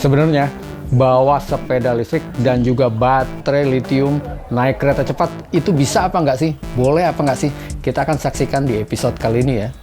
Sebenarnya, bawa sepeda listrik dan juga baterai lithium naik kereta cepat itu bisa apa nggak sih? Boleh apa nggak sih? Kita akan saksikan di episode kali ini ya.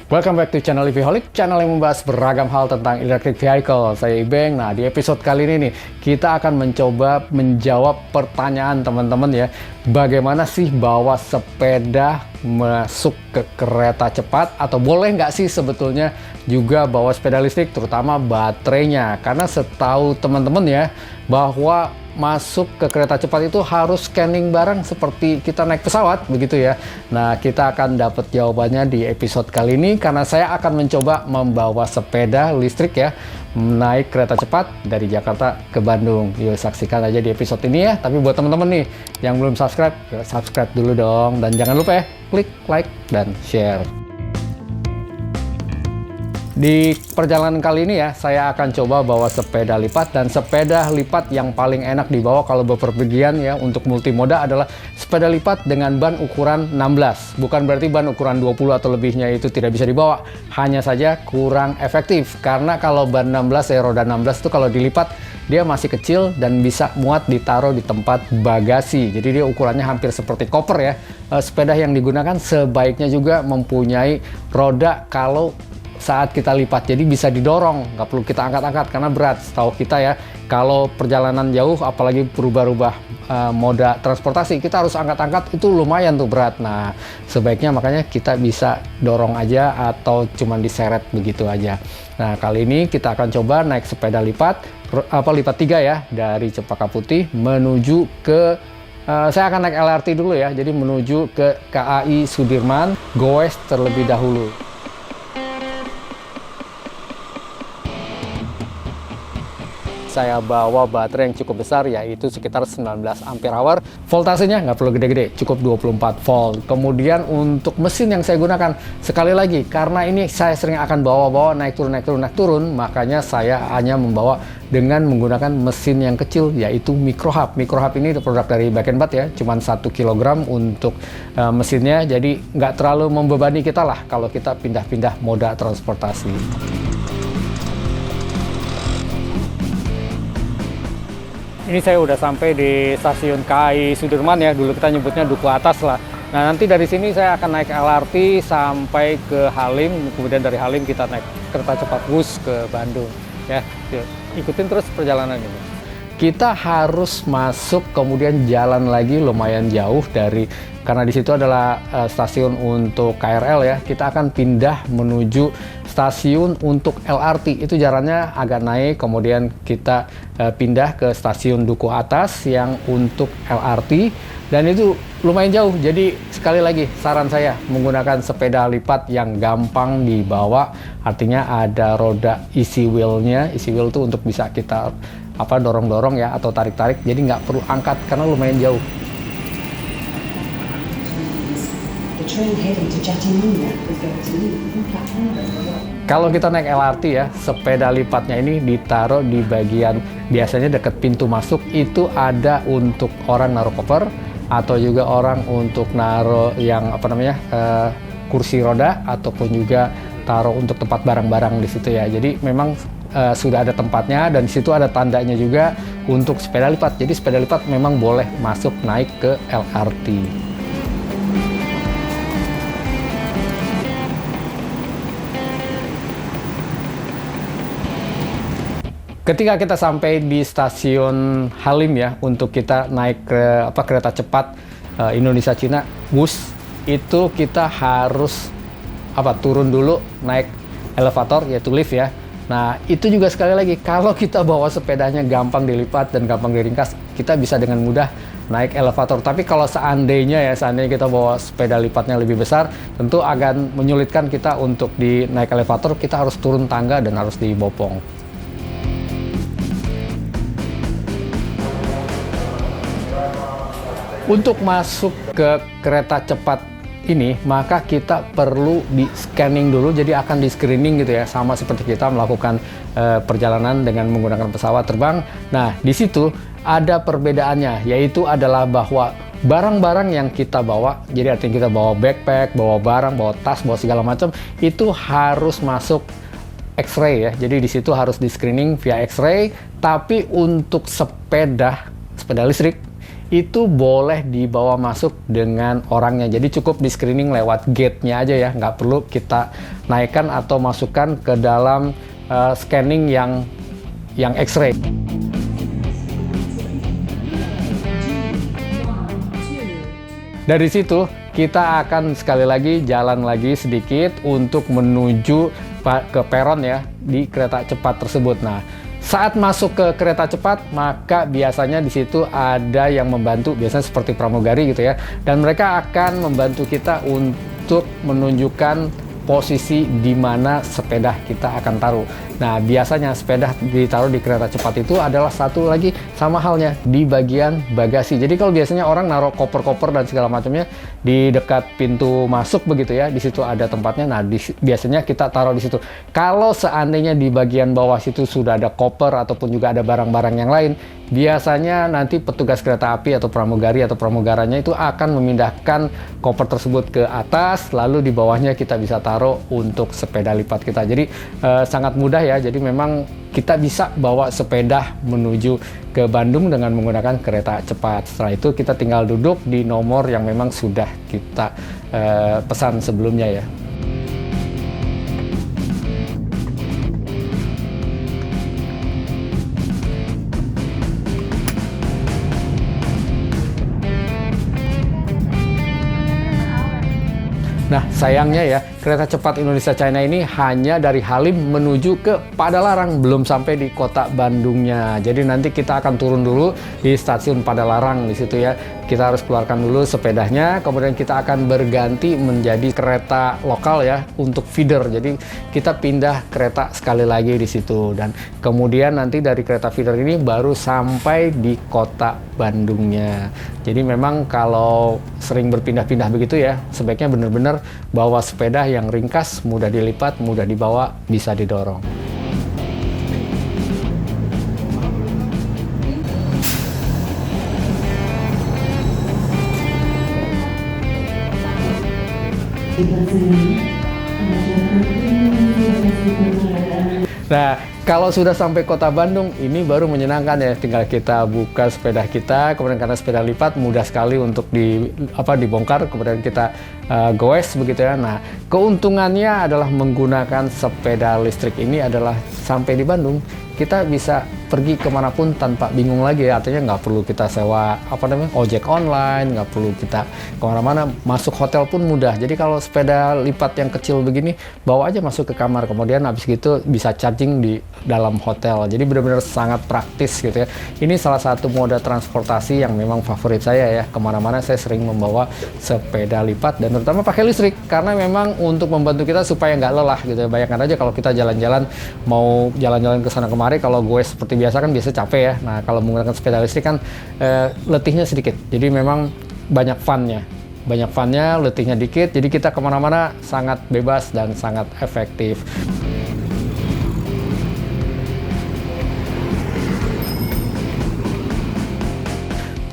Welcome back to channel EVholic, channel yang membahas beragam hal tentang electric vehicle. Saya Ibeng. Nah, di episode kali ini nih, kita akan mencoba menjawab pertanyaan teman-teman ya. Bagaimana sih bawa sepeda masuk ke kereta cepat? Atau boleh nggak sih sebetulnya juga bawa sepeda listrik, terutama baterainya? Karena setahu teman-teman ya, bahwa masuk ke kereta cepat itu harus scanning barang seperti kita naik pesawat begitu ya. Nah, kita akan dapat jawabannya di episode kali ini karena saya akan mencoba membawa sepeda listrik ya naik kereta cepat dari Jakarta ke Bandung. Yuk saksikan aja di episode ini ya. Tapi buat teman-teman nih yang belum subscribe, yuk subscribe dulu dong, dan jangan lupa ya klik like dan share. Di perjalanan kali ini ya, saya akan coba bawa sepeda lipat, dan sepeda lipat yang paling enak dibawa kalau bepergian ya untuk multimoda adalah sepeda lipat dengan ban ukuran 16. Bukan berarti ban ukuran 20 atau lebihnya itu tidak bisa dibawa, hanya saja kurang efektif. Karena kalau ban 16 ya, roda 16 itu kalau dilipat dia masih kecil dan bisa muat ditaruh di tempat bagasi. Jadi dia ukurannya hampir seperti koper ya. Sepeda yang digunakan sebaiknya juga mempunyai roda kalau saat kita lipat, jadi bisa didorong, nggak perlu kita angkat-angkat karena berat. Setahu kita ya, kalau perjalanan jauh apalagi berubah-ubah moda transportasi, kita harus angkat-angkat, itu lumayan tuh berat. Nah, sebaiknya makanya kita bisa dorong aja atau cuman diseret begitu aja. Nah, kali ini kita akan coba naik sepeda lipat, lipat 3 ya, dari Cempaka Putih menuju ke saya akan naik LRT dulu ya, jadi menuju ke KAI Sudirman, goes terlebih dahulu. Saya bawa baterai yang cukup besar, yaitu sekitar 19 ampere hour. Voltasenya nggak perlu gede-gede, cukup 24 volt. Kemudian untuk mesin yang saya gunakan, sekali lagi, karena ini saya sering akan bawa-bawa naik turun, makanya saya hanya membawa dengan menggunakan mesin yang kecil, yaitu microhub. Microhub ini produk dari Bakenbad ya, cuman 1 kg untuk mesinnya, jadi nggak terlalu membebani kita lah kalau kita pindah-pindah moda transportasi. Ini saya udah sampai di stasiun KAI Sudirman ya, dulu kita nyebutnya Duku Atas lah. Nah, nanti dari sini saya akan naik LRT sampai ke Halim, kemudian dari Halim kita naik kereta cepat bus ke Bandung ya. Ikutin terus perjalanan ini. Kita harus masuk kemudian jalan lagi lumayan jauh karena di situ adalah stasiun untuk KRL ya. Kita akan pindah menuju stasiun untuk LRT, itu jalannya agak naik, kemudian kita pindah ke stasiun Duku Atas yang untuk LRT, dan itu lumayan jauh. Jadi sekali lagi saran saya menggunakan sepeda lipat yang gampang dibawa, artinya ada roda easy wheel-nya. Easy wheel itu untuk bisa kita dorong-dorong ya atau tarik-tarik, jadi nggak perlu angkat karena lumayan jauh. Kalau kita naik LRT ya, sepeda lipatnya ini ditaruh di bagian biasanya dekat pintu masuk, itu ada untuk orang naruh koper atau juga orang untuk naruh yang kursi roda, ataupun juga taruh untuk tempat barang-barang di situ ya. Jadi memang sudah ada tempatnya, dan di situ ada tandanya juga untuk sepeda lipat. Jadi sepeda lipat memang boleh masuk naik ke LRT. Ketika kita sampai di stasiun Halim ya, untuk kita naik ke kereta cepat Indonesia Cina bus, itu kita harus turun dulu, naik elevator yaitu lift ya. Nah, itu juga sekali lagi, kalau kita bawa sepedanya gampang dilipat dan gampang diringkas, kita bisa dengan mudah naik elevator. Tapi kalau seandainya kita bawa sepeda lipatnya lebih besar, tentu akan menyulitkan kita untuk naik elevator. Kita harus turun tangga dan harus dibopong. Untuk masuk ke kereta cepat ini, maka kita perlu di scanning dulu, jadi akan di screening gitu ya, sama seperti kita melakukan perjalanan dengan menggunakan pesawat terbang. Nah, di situ ada perbedaannya, yaitu adalah bahwa barang-barang yang kita bawa, jadi artinya kita bawa backpack, bawa barang, bawa tas, bawa segala macam, itu harus masuk X-ray ya. Jadi di situ harus di screening via X-ray. Tapi untuk sepeda listrik itu boleh dibawa masuk dengan orangnya. Jadi cukup di screening lewat gate-nya aja ya, nggak perlu kita naikkan atau masukkan ke dalam scanning yang X-ray. Dari situ kita akan sekali lagi jalan lagi sedikit untuk menuju ke peron ya di kereta cepat tersebut. Nah, saat masuk ke kereta cepat, maka biasanya di situ ada yang membantu, biasanya seperti pramugari gitu ya, dan mereka akan membantu kita untuk menunjukkan posisi di mana sepeda kita akan taruh. Nah, biasanya sepeda ditaruh di kereta cepat itu adalah satu lagi sama halnya di bagian bagasi. Jadi kalau biasanya orang naruh koper-koper dan segala macamnya di dekat pintu masuk begitu ya, di situ ada tempatnya. Nah, biasanya kita taruh di situ. Kalau seandainya di bagian bawah situ sudah ada koper ataupun juga ada barang-barang yang lain, biasanya nanti petugas kereta api atau pramugari atau pramugaranya itu akan memindahkan koper tersebut ke atas, lalu di bawahnya kita bisa taruh untuk sepeda lipat kita. Jadi sangat mudah ya. Jadi memang kita bisa bawa sepeda menuju ke Bandung dengan menggunakan kereta cepat. Setelah itu kita tinggal duduk di nomor yang memang sudah kita pesan sebelumnya ya. Nah, sayangnya ya, kereta cepat Indonesia China ini hanya dari Halim menuju ke Padalarang, belum sampai di kota Bandungnya. Jadi nanti kita akan turun dulu di stasiun Padalarang di situ ya. Kita harus keluarkan dulu sepedanya, kemudian kita akan berganti menjadi kereta lokal ya untuk feeder. Jadi kita pindah kereta sekali lagi di situ, dan kemudian nanti dari kereta feeder ini baru sampai di kota Bandungnya. Jadi memang kalau sering berpindah-pindah begitu ya, sebaiknya benar-benar bawa sepeda yang ringkas, mudah dilipat, mudah dibawa, bisa didorong. Nah, kalau sudah sampai kota Bandung, ini baru menyenangkan ya. Tinggal kita buka sepeda kita, kemudian karena sepeda lipat mudah sekali untuk dibongkar, kemudian kita goes begitu ya. Nah, keuntungannya adalah menggunakan sepeda listrik ini adalah sampai di Bandung kita bisa pergi kemanapun tanpa bingung lagi ya. Artinya nggak perlu kita sewa ojek online, nggak perlu kita kemana-mana, masuk hotel pun mudah. Jadi kalau sepeda lipat yang kecil begini, bawa aja masuk ke kamar, kemudian habis gitu bisa charging di dalam hotel. Jadi benar-benar sangat praktis gitu ya. Ini salah satu moda transportasi yang memang favorit saya ya. Kemana-mana saya sering membawa sepeda lipat, dan terutama pakai listrik, karena memang untuk membantu kita supaya nggak lelah gitu ya. Bayangkan aja kalau kita jalan-jalan, mau jalan-jalan ke sana kemari, kalau gue seperti biasa kan biasa capek ya. Nah, kalau menggunakan sepeda listrik kan letihnya sedikit. Jadi memang banyak funnya, letihnya dikit. Jadi kita kemana-mana sangat bebas dan sangat efektif.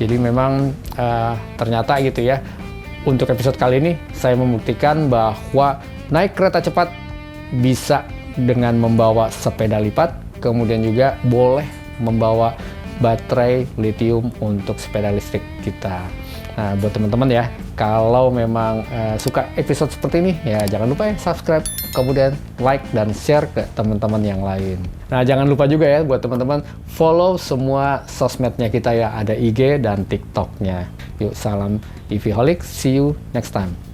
Jadi memang ternyata gitu ya. Untuk episode kali ini saya membuktikan bahwa naik kereta cepat bisa dengan membawa sepeda lipat, kemudian juga boleh membawa baterai lithium untuk sepeda listrik kita. Nah, buat teman-teman ya, kalau memang suka episode seperti ini, ya jangan lupa ya subscribe, kemudian like dan share ke teman-teman yang lain. Nah, jangan lupa juga ya buat teman-teman follow semua sosmednya kita ya, ada IG dan TikToknya. Yuk, salam EVholic, see you next time.